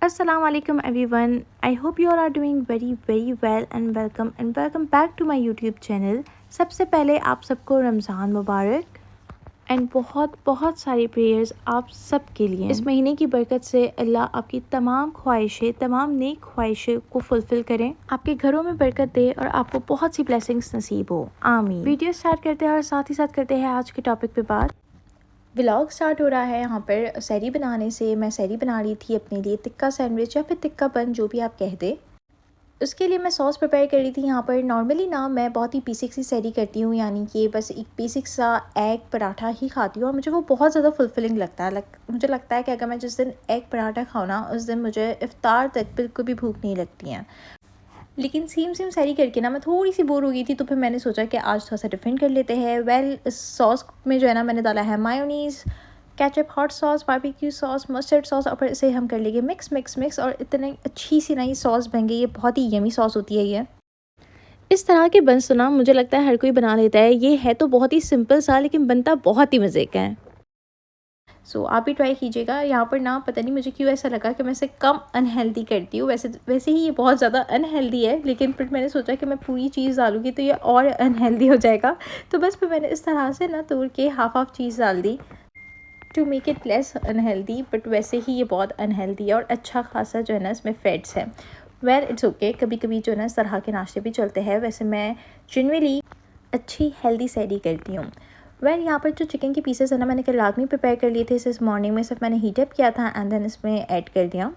Assalamu alaikum everyone. I hope you all are doing very well and welcome back to my YouTube channel. सबसे पहले आप सबको रमज़ान मुबारक and बहुत बहुत सारी प्रेयर्स आप सब के लिए। इस महीने की बरकत से अल्लाह आपकी तमाम नेक ख्वाहिशें को फुलफिल करें, आपके घरों में बरकत दे और आपको बहुत सी ब्लेसिंग्स नसीब हो, आमीन। वीडियो स्टार्ट करते हैं और साथ ही साथ करते हैं आज के टॉपिक पे बात। व्लॉग स्टार्ट हो रहा है यहाँ पर सहरी बनाने से। मैं सहरी बना रही थी अपने लिए टिक्का सैंडविच या फिर टिक्का बन, जो भी आप कह दे। उसके लिए मैं सॉस प्रिपेयर कर रही थी यहाँ पर। नॉर्मली ना मैं बहुत ही बेसिक सी सहरी करती हूँ, यानी कि बस एक बेसिक सा एग पराठा ही खाती हूँ और मुझे वो बहुत ज़्यादा फुलफिलिंग लगता है। मुझे लगता है कि अगर मैं जिस दिन एग पराठा खाऊँ ना, उस दिन मुझे इफ्तार तक बिल्कुल भी भूख नहीं लगती है। लेकिन सेम सहरी करके ना मैं थोड़ी सी बोर हो गई थी, तो फिर मैंने सोचा कि आज थोड़ा सा डिफरेंट कर लेते हैं। इस सॉस में जो है ना, मैंने डाला है mayonnaise, ketchup, hot sauce, barbecue sauce, mustard sauce और फिर इसे हम कर लेंगे मिक्स और इतनी अच्छी सी नई सॉस बन गई। ये बहुत ही यमी सॉस होती है ये। इस तरह के बंस तो ना मुझे लगता है हर कोई बना लेता है। ये है तो बहुत ही सिंपल सा, लेकिन बनता बहुत ही मज़े का है। आप भी ट्राई कीजिएगा। यहाँ पर ना पता नहीं मुझे क्यों ऐसा लगा कि मैं इसे कम अनहेल्दी करती हूँ। वैसे ही ये बहुत ज़्यादा अनहेल्दी है, लेकिन फिर मैंने सोचा कि मैं पूरी चीज़ डालूँगी तो ये और अनहेल्दी हो जाएगा। तो बस फिर मैंने इस तरह से ना तोड़ के हाफ चीज़ डाल दी to make it less unhealthy. But वैसे ही ये बहुत अनहेल्दी है और अच्छा खासा जो है ना इसमें फैट्स है। इट्स ओके, कभी कभी जो है ना इस तरह के नाश्ते भी चलते हैं। वैसे मैं जनरली अच्छी हेल्दी सहरी करती हूँ। यहाँ पर जो चिकन के पीसेस है ना, मैंने कल रात में प्रिपेयर कर लिए थे। इस मॉर्निंग में सिर्फ मैंने हीट अप किया था एंड देन इसमें ऐड कर दिया।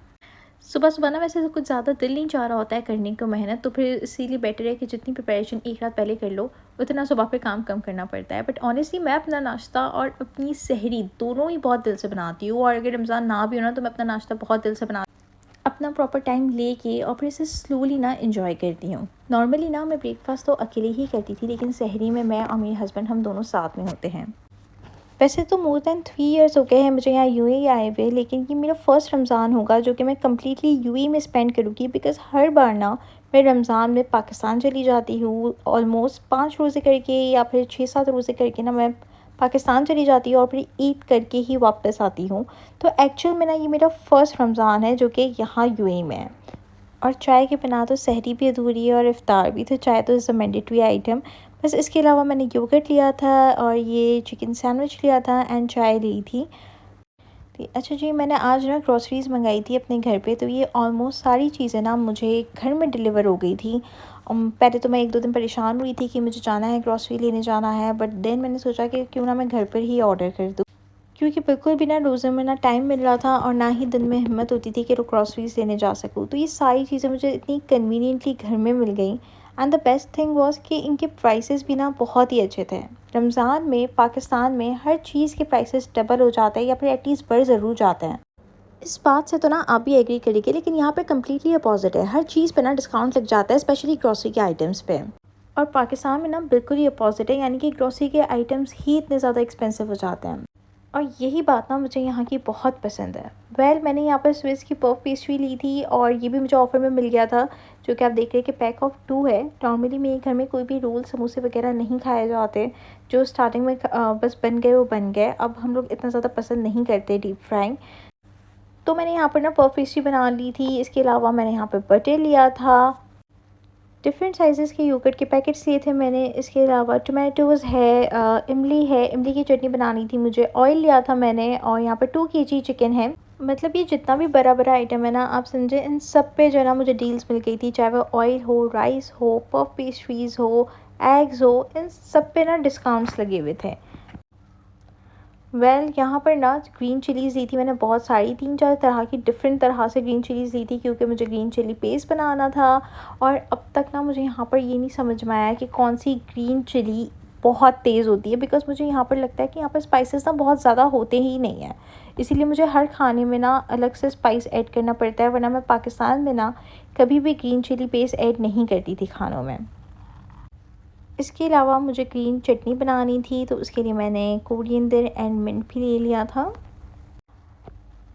सुबह ना वैसे तो कुछ ज़्यादा दिल नहीं चाह रहा होता है करने को मेहनत, तो फिर इसीलिए बेटर है कि जितनी प्रिपरेशन एक रात पहले कर लो, उतना सुबह पे काम कम करना पड़ता है। बट ऑनेस्टली मैं अपना नाश्ता और अपनी सहरी दोनों ही बहुत दिल से बनाती हूँ। और अगर रमज़ान ना भी हो ना, तो मैं अपना नाश्ता बहुत दिल से अपना प्रॉपर टाइम लेके और फिर इसे स्लोली ना इंजॉय करती हूँ। नॉर्मली ना मैं ब्रेकफास्ट तो अकेले ही करती थी, लेकिन सहरी में मैं और मेरे हस्बैंड हम दोनों साथ में होते हैं। वैसे तो मोर दैन 3 इयर्स हो गए हैं मुझे यहाँ यूएई आए हुए, लेकिन ये मेरा फ़र्स्ट रमज़ान होगा जो कि मैं कम्प्लीटली यूएई में स्पेंड करूँगी। बिकॉज़ हर बार ना मैं रमज़ान में पाकिस्तान चली जाती हूँ, ऑलमोस्ट 5 रोज़े करके या फिर 6-7 रोज़े करके ना मैं पाकिस्तान चली जाती हूँ और फिर ईद करके ही वापस आती हूँ। तो एक्चुअल में ना ये मेरा फ़र्स्ट रमज़ान है जो कि यहाँ यूएई में है। और चाय के बिना तो सहरी भी अधूरी है और इफ़्तार भी, तो चाय तो इज़ अ मैंडेटरी आइटम। बस इसके अलावा मैंने योगर्ट लिया था और ये चिकन सैंडविच लिया था एंड चाय ली थी। अच्छा जी, मैंने आज ना ग्रॉसरीज़ मंगाई थी अपने घर पे, तो ये ऑलमोस्ट सारी चीज़ें ना मुझे घर में डिलीवर हो गई थी। पहले तो मैं 1-2 दिन परेशान हुई थी कि मुझे जाना है, ग्रॉसरी लेने जाना है, बट देन मैंने सोचा कि क्यों ना मैं घर पर ही ऑर्डर कर दूँ, क्योंकि बिल्कुल भी ना रोज़े में ना टाइम मिल रहा था और ना ही दिन में हिम्मत होती थी कि ग्रॉसरीज़ लेने जा सकूँ। तो ये सारी चीज़ें मुझे इतनी कन्वीनियंटली घर में मिल गई and the best thing was कि इनके प्राइसेस भी ना बहुत ही अच्छे थे। रमज़ान में पाकिस्तान में हर चीज़ के प्राइसेस डबल हो जाते हैं या फिर एटलीस्ट बढ़ ज़रूर जाते हैं। इस बात से तो ना आप भी एग्री करेंगे, लेकिन यहाँ पे कम्प्लीटली अपोजिट है। हर चीज़ पे ना डिस्काउंट लग जाता है, स्पेशली ग्रॉसरी के आइटम्स पे। और पाकिस्तान में ना बिल्कुल ही अपोजिट है, यानी कि ग्रॉसरी के आइटम्स ही इतने ज़्यादा एक्सपेंसिव हो जाते हैं। और यही बात ना मुझे यहाँ की बहुत पसंद है। मैंने यहाँ पर स्विस की पफ पेस्ट्री ली थी और ये भी मुझे ऑफ़र में मिल गया था, जो कि आप देख रहे हैं कि पैक ऑफ 2 है। नॉर्मली मेरे घर में कोई भी रोल समोसे वगैरह नहीं खाए जाते, जो स्टार्टिंग में बस बन गए वो बन गए। अब हम लोग इतना ज़्यादा पसंद नहीं करते डीप फ्राइंग। तो मैंने यहाँ पर ना पफ पेस्ट्री बना ली थी। इसके अलावा मैंने यहाँ पर बटर लिया था, डिफरेंट साइज़ेस के योगर्ट के पैकेट्स लिए थे मैंने। इसके अलावा टोमेटोज़ है, इमली है, इमली की चटनी बनानी थी मुझे, ऑयल लिया था मैंने, और यहाँ पर 2 केजी चिकन है। मतलब ये जितना भी बड़ा आइटम है ना, आप समझे इन सब पे जो है ना मुझे डील्स मिल गई थी। चाहे वो ऑयल हो, राइस हो, पफ पेस्ट्रीज़ हो, एग्स हो, इन सब पे ना डिस्काउंट्स लगे हुए थे। यहाँ पर ना ग्रीन चिलीज़ ली थी मैंने बहुत सारी, 3-4 तरह की डिफरेंट तरह से ग्रीन चिलीज़ ली थी, क्योंकि मुझे ग्रीन चिली पेस्ट बनाना था। और अब तक ना मुझे यहाँ पर ये नहीं समझ में आया कि कौन सी ग्रीन चिली बहुत तेज़ होती है। बिकॉज़ मुझे यहाँ पर लगता है कि यहाँ पर स्पाइसेस ना बहुत ज़्यादा होते ही नहीं हैं, इसीलिए मुझे हर खाने में ना अलग से स्पाइस ऐड करना पड़ता है। वरना मैं पाकिस्तान में ना कभी भी ग्रीन चिली पेस्ट ऐड नहीं करती थी खानों में। इसके अलावा मुझे ग्रीन चटनी बनानी थी, तो उसके लिए मैंने कोरिएंडर एंड मिंट भी ले लिया था।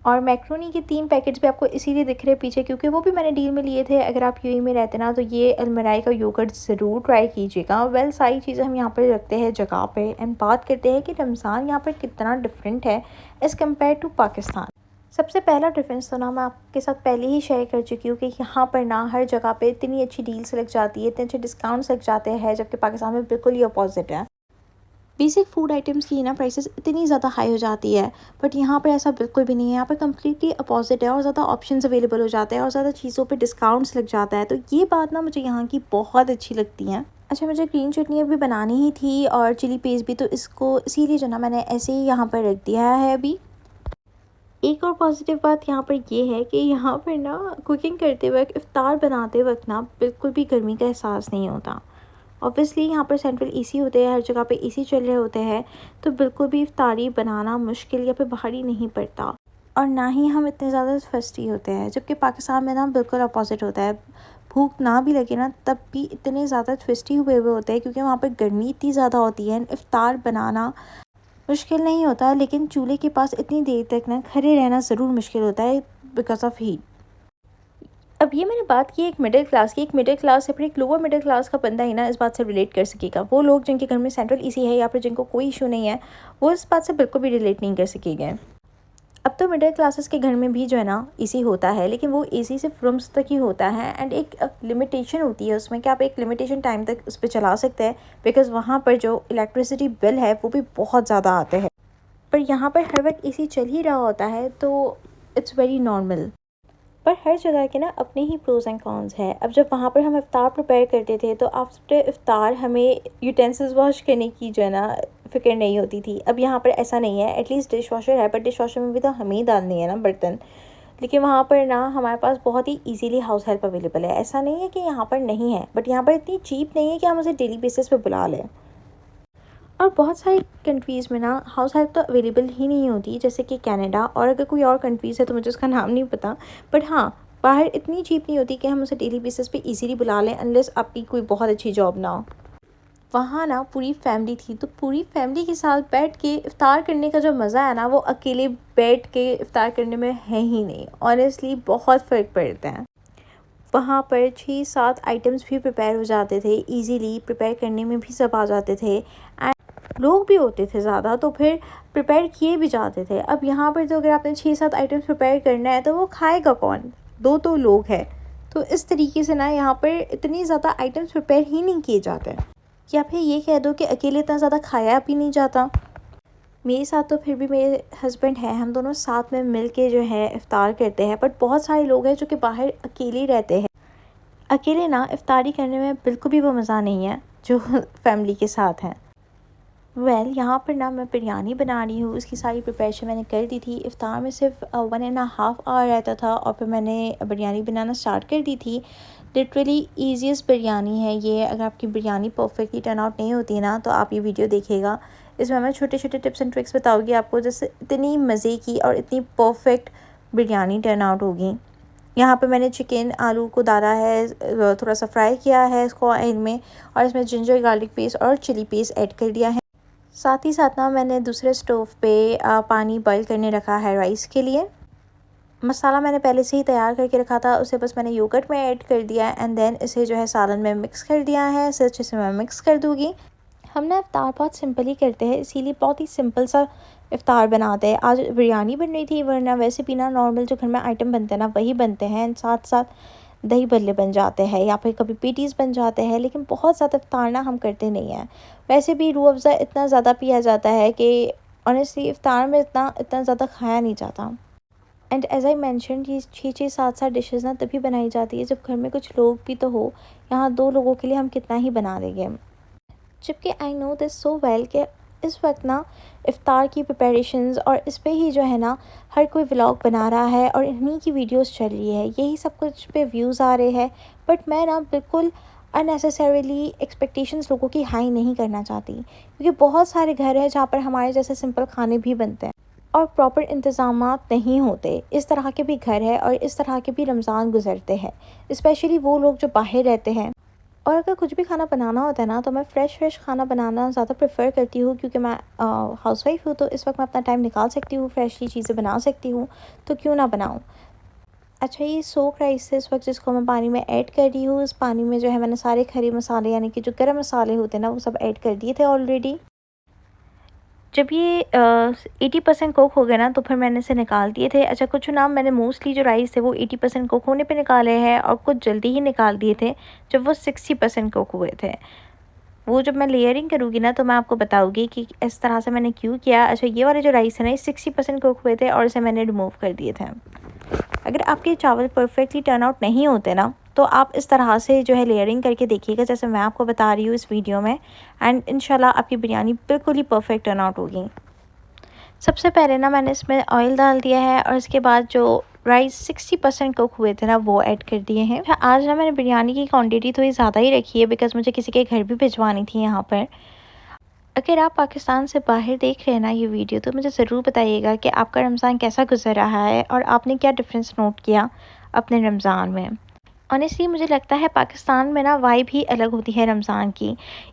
और मैक्रोनी के 3 पैकेट्स भी आपको इसीलिए दिख रहे हैं पीछे, क्योंकि वो भी मैंने डील में लिए थे। अगर आप यूएई में रहते ना, तो ये अलमराई का योगर्ट ज़रूर ट्राई कीजिएगा। सारी चीज़ें हम यहाँ पर रखते हैं जगह पे एंड बात करते हैं कि रमज़ान यहाँ पर कितना डिफरेंट है एज़ कम्पेयर टू पाकिस्तान। सबसे पहला डिफरेंस तो ना मैं आपके साथ पहले ही शेयर कर चुकी हूँ कि यहाँ पर ना हर जगह पे इतनी अच्छी डील्स लग जाती है, इतने अच्छे डिस्काउंट्स लग जाते हैं, जबकि पाकिस्तान में बिल्कुल ही अपोजिट है। बेसिक फूड आइटम्स की ना प्राइसेस इतनी ज़्यादा हाई हो जाती है, बट यहाँ पर ऐसा बिल्कुल भी नहीं है। यहाँ पर कम्प्लीटली अपोजिट है और ज़्यादा ऑप्शंस अवेलेबल हो जाते हैं और ज़्यादा चीज़ों पे डिस्काउंट्स लग जाता है। तो ये बात ना मुझे यहाँ की बहुत अच्छी लगती है। अच्छा, मुझे ग्रीन चटनी अभी बनानी ही थी और चिली पेस्ट भी, तो इसको इसीलिए जो ना मैंने ऐसे ही यहाँ पर रख दिया है अभी। एक और पॉजिटिव बात यहाँ पर ये है कि यहाँ पर ना कुकिंग करते वक्त, इफ़्तार बनाते वक्त ना बिल्कुल भी गर्मी का एहसास नहीं होता। ऑब्वियसली यहाँ पर सेंट्रल एसी होते हैं, हर जगह पे एसी चल रहे होते हैं, तो बिल्कुल भी इफ्तारी बनाना मुश्किल या फिर भारी नहीं पड़ता। और ना ही हम इतने ज़्यादा फस्टी होते हैं, जबकि पाकिस्तान में ना बिल्कुल अपोजिट होता है। भूख ना भी लगे ना तब भी इतने ज़्यादा ट्विस्टी हुए होते हैं, क्योंकि वहाँ पर गर्मी इतनी ज़्यादा होती है। इफ्तार बनाना मुश्किल नहीं होता, लेकिन चूल्हे के पास इतनी देर तक ना खड़े रहना ज़रूर मुश्किल होता है बिकॉज ऑफ हीट। अब ये मैंने बात की एक मिडिल क्लास की। एक मिडिल क्लास या फिर एक लोअर मिडिल क्लास का बंदा ही ना इस बात से रिलेट कर सकेगा। वो लोग जिनके घर में सेंट्रल एसी है या फिर जिनको कोई इशू नहीं है, वो इस बात से बिल्कुल भी रिलेट नहीं कर सकेंगे। अब तो मिडिल क्लासेस के घर में भी जो है ना एसी होता है, लेकिन वो एसी सिर्फ रूम्स तक ही होता है एंड एक लिमिटेशन होती है उसमें कि आप एक लिमिटेशन टाइम तक उस पर चला सकते हैं, बिकॉज़ वहाँ पर जो इलेक्ट्रिसिटी बिल है वो भी बहुत ज़्यादा आते हैं। पर यहाँ पर हर वक्त एसी चल ही रहा होता है, तो इट्स वेरी नॉर्मल। पर हर जगह के ना अपने ही प्रोज एंड कॉन्स है। अब जब वहाँ पर हम इफ़्तार प्रिपेयर करते थे, तो आफ्टर इफ़्तार हमें यूटेंसिल्स वॉश करने की जो है ना फ़िक्र नहीं होती थी। अब यहाँ पर ऐसा नहीं है। एटलीस्ट डिश वॉशर है, बट डिश वॉशर में भी तो हमें ही डालनी है ना बर्तन। लेकिन वहाँ पर ना हमारे पास बहुत ही इजीली हाउस हेल्प अवेलेबल है। ऐसा नहीं है कि यहाँ पर नहीं है, बट यहाँ पर इतनी चीप नहीं है कि हम उसे डेली बेसिस पे बुला लें। और बहुत सारी कंट्रीज़ में ना हाउस हेल्प तो अवेलेबल ही नहीं होती, जैसे कि कनाडा, और अगर कोई और कंट्रीज़ है तो मुझे उसका नाम नहीं पता। बट हाँ, बाहर इतनी चीप नहीं होती कि हम उसे डेली बेसिस पे इजीली बुला लें, अनलेस आपकी कोई बहुत अच्छी जॉब ना हो। वहाँ ना पूरी फैमिली थी, तो पूरी फैमिली के साथ बैठ के इफ़्तार करने का जो मज़ा है ना, वो अकेले बैठ के इफ़्तार करने में है ही नहीं। ऑनेस्टली बहुत फ़र्क पड़ता है। वहाँ पर 6-7 आइटम्स भी प्रिपेयर हो जाते थे, ईज़िली प्रिपेयर करने में भी सब आ जाते थे एंड लोग भी होते थे ज़्यादा, तो फिर प्रिपेयर किए भी जाते थे। अब यहाँ पर तो अगर आपने 6-7 आइटम्स प्रिपेयर करना है तो वो खाएगा कौन? 2 लोग हैं। तो इस तरीके से ना यहाँ पर इतनी ज़्यादा आइटम्स प्रिपेयर ही नहीं किए जाते। या फिर ये कह दो कि अकेले इतना ज़्यादा खाया भी नहीं जाता। मेरे साथ तो फिर भी मेरे हस्बैंड हैं, हम दोनों साथ में मिल के जो है इफ़्तार करते हैं। बट बहुत सारे लोग हैं जो कि बाहर अकेले रहते हैं। अकेले ना इफ़्तारी करने में बिल्कुल भी वो मज़ा नहीं है जो फैमिली के साथ हैं। यहाँ पर ना मैं बिरयानी बना रही हूँ, उसकी सारी प्रिपरेशन मैंने कर दी थी। इफ़्तार में सिर्फ 1.5 आवर रहता था और फिर मैंने बिरयानी बनाना स्टार्ट कर दी थी। लिटरली ईजीएस्ट बिरयानी है ये। अगर आपकी बिरयानी परफेक्टली टर्न आउट नहीं होती ना, तो आप ये वीडियो देखिएगा। इसमें मैं छोटे छोटे टिप्स एंड ट्रिक्स बताऊँगी आपको, जिससे इतनी मज़े की और इतनी परफेक्ट बिरयानी टर्न आउट होगी। यहाँ पे मैंने चिकन आलू को डाला है, थोड़ा सा फ्राई किया है इसको ऑयल में, और इसमें जिंजर गार्लिक पेस्ट और चिली पेस्ट ऐड कर दिया है। साथ ही साथ ना मैंने दूसरे स्टोव पे पानी बॉईल करने रखा है राइस के लिए। मसाला मैंने पहले से ही तैयार करके रखा था, उसे बस मैंने योगर्ट में ऐड कर दिया एंड देन इसे जो है सालन में मिक्स कर दिया है। इसे अच्छे से मैं मिक्स कर दूँगी। हम ना इफ़्तार बहुत सिंपल ही करते हैं, इसीलिए बहुत ही सिंपल सा इफ़्तार बनाते हैं। आज बिरयानी बन रही थी, वरना वैसे भी ना नॉर्मल जो घर में आइटम बनते हैं ना वही बनते हैं एंड साथ साथ दही भल्ले बन जाते हैं या फिर कभी पेटीज़ बन जाते हैं। लेकिन बहुत ज़्यादा इफ़्तार ना हम करते नहीं हैं। वैसे भी रूह अफ़ज़ा इतना ज़्यादा पिया जाता है कि ऑनेस्टली इफ़्तार में इतना इतना ज़्यादा खाया नहीं जाता। एंड एज़ आई मैंशन, ये 6-6 7-7 डिशेज़ ना तभी बनाई जाती है जब घर में कुछ लोग भी तो हो। यहाँ 2 लोगों के लिए हम कितना ही बना देंगे। जबकि I know this so well कि इस वक्त ना इफ़्तार की प्रिपरेशंस और इस पे ही जो है ना हर कोई व्लॉग बना रहा है और इन्हीं की वीडियोस चल रही है, यही सब कुछ पे व्यूज़ आ रहे हैं। बट मैं ना बिल्कुल अननेसेसरीली एक्सपेक्टेशंस लोगों की हाई नहीं करना चाहती, क्योंकि बहुत सारे घर हैं जहाँ पर हमारे जैसे सिंपल खाने भी बनते हैं और प्रॉपर इंतज़ामात नहीं होते। इस तरह के भी घर है और इस तरह के भी रमज़ान गुजरते हैं, स्पेशली वो लोग जो बाहर रहते हैं। और अगर कुछ भी खाना बनाना होता है ना, तो मैं फ़्रेश खाना बनाना ज़्यादा प्रेफर करती हूँ, क्योंकि मैं हाउसवाइफ हूँ, तो इस वक्त मैं अपना टाइम निकाल सकती हूँ, फ्रेशली चीज़ें बना सकती हूँ, तो क्यों ना बनाऊँ। अच्छा, ये सोक राइस है इस वक्त, जिसको मैं पानी में ऐड कर रही हूँ। इस पानी में जो है मैंने सारे खड़े मसाले यानी कि जो गरम मसाले होते हैं ना, वो सब ऐड कर दिए थे ऑलरेडी। जब ये 80% कुक हो गया ना तो फिर मैंने इसे निकाल दिए थे। अच्छा, कुछ ना मैंने मोस्टली जो राइस थे वो 80% कुक होने पे निकाले हैं और कुछ जल्दी ही निकाल दिए थे जब वो 60% कुक हुए थे। वो जब मैं लेयरिंग करूँगी ना तो मैं आपको बताऊँगी कि इस तरह से मैंने क्यों किया। अच्छा, ये वाले जो राइस है ना, ये 60% कुक हुए थे और इसे मैंने रिमूव कर दिए थे। अगर आपके चावल परफेक्टली टर्न आउट नहीं होते ना तो आप इस तरह से जो है लेयरिंग करके देखिएगा जैसे मैं आपको बता रही हूँ इस वीडियो में, एंड इंशाल्लाह आपकी बिरयानी बिल्कुल ही परफेक्ट टर्न आउट होगी। सबसे पहले ना मैंने इसमें ऑयल डाल दिया है और इसके बाद जो राइस 60% कुक हुए थे ना वो ऐड कर दिए हैं। आज ना मैंने बिरयानी की क्वांटिटी थोड़ी ज़्यादा ही रखी है बिकॉज़ मुझे किसी के घर भी भिजवानी थी यहाँ पर। अगर आप पाकिस्तान से बाहर देख रहे हैं ना ये वीडियो तो मुझे ज़रूर बताइएगा कि आपका रमज़ान कैसा गुजर रहा है और आपने क्या डिफरेंस नोट किया अपने रमज़ान में। ऑनेस्टली मुझे लगता है पाकिस्तान में ना वाइब ही अलग होती है रमज़ान की।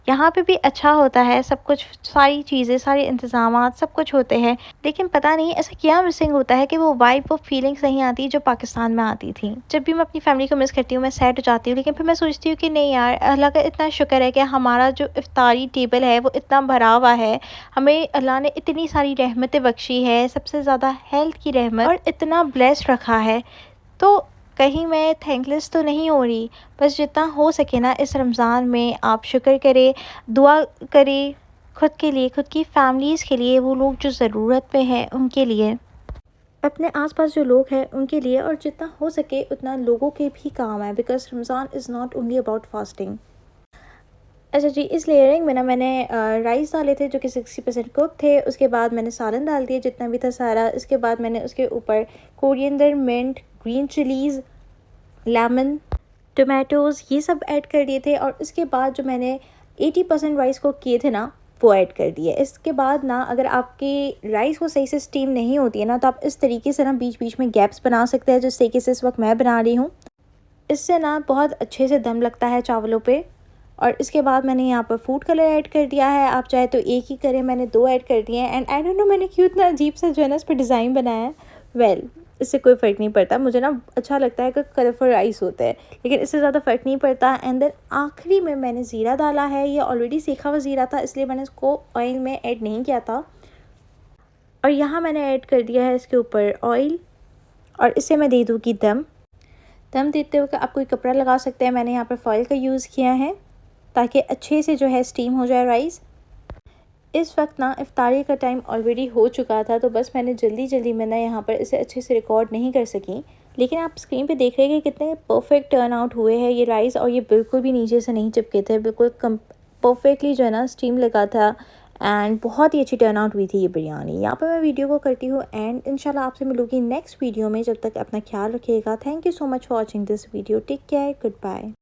यहाँ पे भी अच्छा होता है सब कुछ, सारी चीज़ें, सारे इंतज़ामात सब कुछ होते हैं, लेकिन पता नहीं ऐसा क्या मिसिंग होता है कि वो वाइब, वो फीलिंग्स नहीं आती जो पाकिस्तान में आती थी। जब भी मैं अपनी फैमिली को मिस करती हूँ मैं सैड हो जाती हूँ, लेकिन फिर मैं सोचती हूँ कि नहीं यार, अल्लाह का इतना शुक्र है कि हमारा जो इफ्तारी टेबल है वो इतना भरा हुआ है। हमें अल्लाह ने इतनी सारी रहमतें बख्शी है, सबसे ज़्यादा हेल्थ की रहमत, और इतना ब्लेस्ड रखा है। तो कहीं मैं थैंकलेस तो नहीं हो रही, बस जितना हो सके ना इस रमज़ान में आप शुक्र करें, दुआ करें खुद के लिए, खुद की फैमिलीज़ के लिए, वो लोग जो ज़रूरत पे हैं उनके लिए, अपने आसपास जो लोग हैं उनके लिए, और जितना हो सके उतना लोगों के भी काम है because Ramzan is not only about fasting. अच्छा जी, इस लेयरिंग में ना मैंने राइस डाले थे जो कि 60% कुक थे। उसके बाद मैंने सालन डाल दिया जितना भी था सारा। इसके बाद मैंने उसके ऊपर coriander, mint, green chillies, lemon, tomatoes ये सब ऐड कर दिए थे। और इसके बाद जो मैंने 80% राइस कुक किए थे ना वो ऐड कर दिए। इसके बाद ना अगर आपकी राइस को सही से स्टीम नहीं होती है ना तो आप इस तरीके से ना बीच बीच में गैप्स बना सकते हैं जिस तरीके से इस वक्त मैं बना रही हूँ। इससे ना बहुत अच्छे से दम लगता है चावलों पे। और इसके बाद मैंने यहाँ पर फूड कलर ऐड कर दिया है, आप चाहे तो एक ही करें, मैंने 2 ऐड कर दिए हैं। एंड आई डोंट नो मैंने क्यों इतना अजीब सा जो है ना इस पर डिज़ाइन बनाया है। वेल, इससे कोई फ़र्क नहीं पड़ता, मुझे ना अच्छा लगता है कि कलरफुल राइस होता है, लेकिन इससे ज़्यादा फ़र्क नहीं पड़ता। एंड देन आखिरी में मैंने ज़ीरा डाला है, ये ऑलरेडी सेका हुआ ज़ीरा था इसलिए मैंने इसको ऑयल में ऐड नहीं किया था। और यहाँ मैंने ऐड कर दिया है इसके ऊपर ऑयल, और इसे मैं दे दूँगी दम। दम देते हुए आप कोई कपड़ा लगा सकते हैं, मैंने यहाँ पर फॉइल का यूज़ किया है ताकि अच्छे से जो है स्टीम हो जाए राइस। इस वक्त ना इफ्तारी का टाइम ऑलरेडी हो चुका था तो बस मैंने जल्दी में ना यहाँ पर इसे अच्छे से रिकॉर्ड नहीं कर सकी, लेकिन आप स्क्रीन पे देख रहे हैं कि कितने परफेक्ट टर्न आउट हुए हैं ये राइस, और ये बिल्कुल भी नीचे से नहीं चिपके थे, बिल्कुल परफेक्टली जो है ना स्टीम लगा था। एंड बहुत ही अच्छी टर्न आउट हुई थी ये बिरयानी। यहाँ पर मैं वीडियो को करती हूँ एंड इंशाल्लाह आपसे मिलूंगी नेक्स्ट वीडियो में। जब तक अपना ख्याल रखिएगा। Thank you so much for watching this video. Take care, good bye.